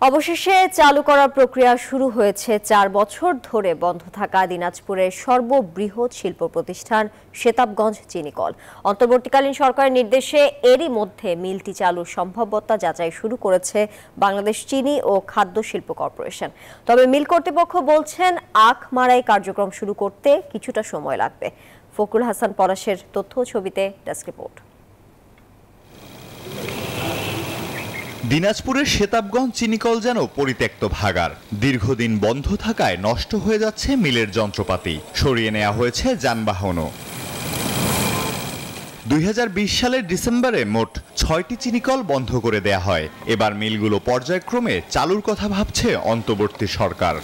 অবশেষে চালু করার প্রক্রিয়া শুরু হয়েছে ৪ বছর ধরে বন্ধ থাকা দিনাজপুরের সর্ববৃহৎ শিল্প প্রতিষ্ঠান শেতাবগঞ্জ চিনিকল। অন্তর্বর্তীকালীন সরকারের নির্দেশে এরই মধ্যে মিলটি চালুর সম্ভাব্যতা যাচাই শুরু করেছে বাংলাদেশ চিনি ও খাদ্য শিল্প কর্পোরেশন। তবে মিল কর্তৃপক্ষ বলছেন আখ মাড়াই কার্যক্রম শুরু করতে কিছুটা সময় লাগবে। ফখরুল হাসান পলাশের তথ্য ছবিতে ডেস্ক রিপোর্ট। দিনাজপুরের শেতাবগঞ্জ চিনিকল যেন পরিত্যক্ত ভাগার। দীর্ঘদিন বন্ধ থাকায় নষ্ট হয়ে যাচ্ছে মিলের যন্ত্রপাতি, সরিয়ে নেওয়া হয়েছে যানবাহনও। ২০২০ সালের ডিসেম্বরে মোট ৬টি চিনিকল বন্ধ করে দেয়া হয়। এবার মিলগুলো পর্যায়ক্রমে চালুর কথা ভাবছে অন্তর্বর্তী সরকার।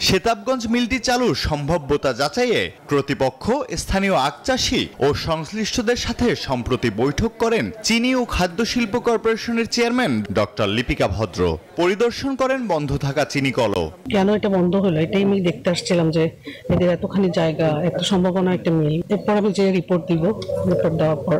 শেতাবগঞ্জ মিলটি চালুর সম্ভাব্যতা যাচাইয়ে কর্তৃপক্ষ, স্থানীয় আখ চাষী ও সংশ্লিষ্টদের সাথে সম্প্রতি বৈঠক করেন চিনি ও খাদ্য শিল্প কর্পোরেশনের চেয়ারম্যান ডক্টর লিপিকা ভদ্র। পরিদর্শন করেন বন্ধ থাকা চিনিকলও। কেন এটা বন্ধ হলো এটাই আমি দেখতে আসছিলাম, যে এদের এতখানি জায়গা, এত সম্ভাবনা একটা মিল। এরপর আমি যে রিপোর্ট দিব, রিপোর্ট দেওয়ার পর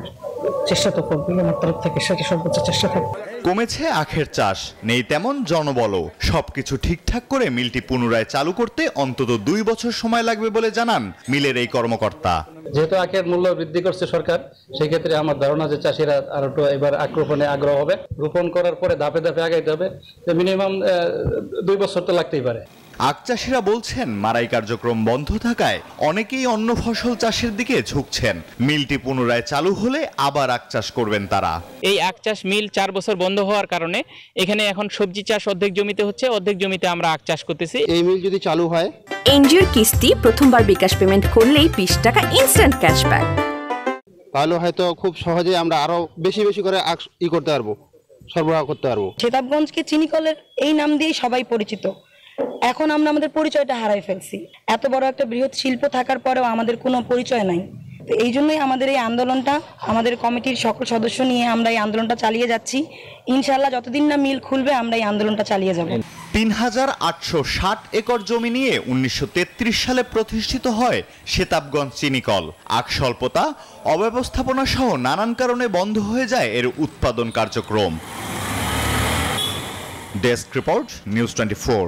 চেষ্টা তো করবো আমার তরফ থেকে, সেটা সর্বোচ্চ চেষ্টা থাকবে। কমেছে আখের চাষ, নেই তেমন জনবলও। সবকিছু ঠিকঠাক করে মিলটি পুনরায় চালু করতে অন্তত ২ বছর সময় লাগবে বলে জানান মিলের এই কর্মকর্তা। যেহেতু আখের মূল্য বৃদ্ধি করছে সরকার, সেই ক্ষেত্রে আমার ধারণা যে চাষিরা আরো এবার আখ রোপণে আগ্রহ হবে। রোপণ করার পরে ধাপে ধাপে আগাইতে হবে, মিনিমাম ২ বছর তো লাগতেই পারে। আখ চাষিরা বলছেন মাড়াই কার্যক্রম বন্ধ থাকায় অনেকেই অন্য ফসল চাষের দিকে ঝুঁকছেন। মিলটি পুনরায় চালু হলে আবার আখ চাষ করবেন তারা। এই আখ চাষ মিল ৪ বছর বন্ধ হওয়ার কারণে এখানে এখন সবজি চাষ অর্ধেক জমিতে হচ্ছে, অর্ধেক জমিতে আমরা আখ চাষ করতেছি। এই মিল যদি চালু হয়, এনজিওর কিস্তি প্রথমবার বিকাশ পেমেন্ট করলেই ২০ টাকা ইনস্ট্যান্ট ক্যাশব্যাক। তাহলে হয়তো খুব সহজে আমরা আরো বেশি বেশি করে আখ করতে পারবো, সরবরাহ করতে পারবো। শেতাবগঞ্জকে চিনিকলের এই নাম দিয়েই সবাই পরিচিত। এখন আমরা আমাদের পরিচয়টা হারাই ফেলছি। এত বড় একটা বৃহৎ শিল্প থাকার পরেও আমাদের কোনো পরিচয় নাই। তো এই জন্যই আমাদের এই আন্দোলনটা, আমাদের কমিটির সকল সদস্য নিয়ে আমরা এই আন্দোলনটা চালিয়ে যাচ্ছি। ইনশাআল্লাহ যতদিন না মিল খুলবে আমরা এই আন্দোলনটা চালিয়ে যাব। ৩,৮৬০ একর জমি নিয়ে ১৯৩৩ সালে প্রতিষ্ঠিত হয় শেতাবগঞ্জ চিনিকল। আখ স্বল্পতা, অব্যবস্থাপনা সহ নানান কারণে বন্ধ হয়ে যায় এর উৎপাদন কার্যক্রম। Desk report, news 24।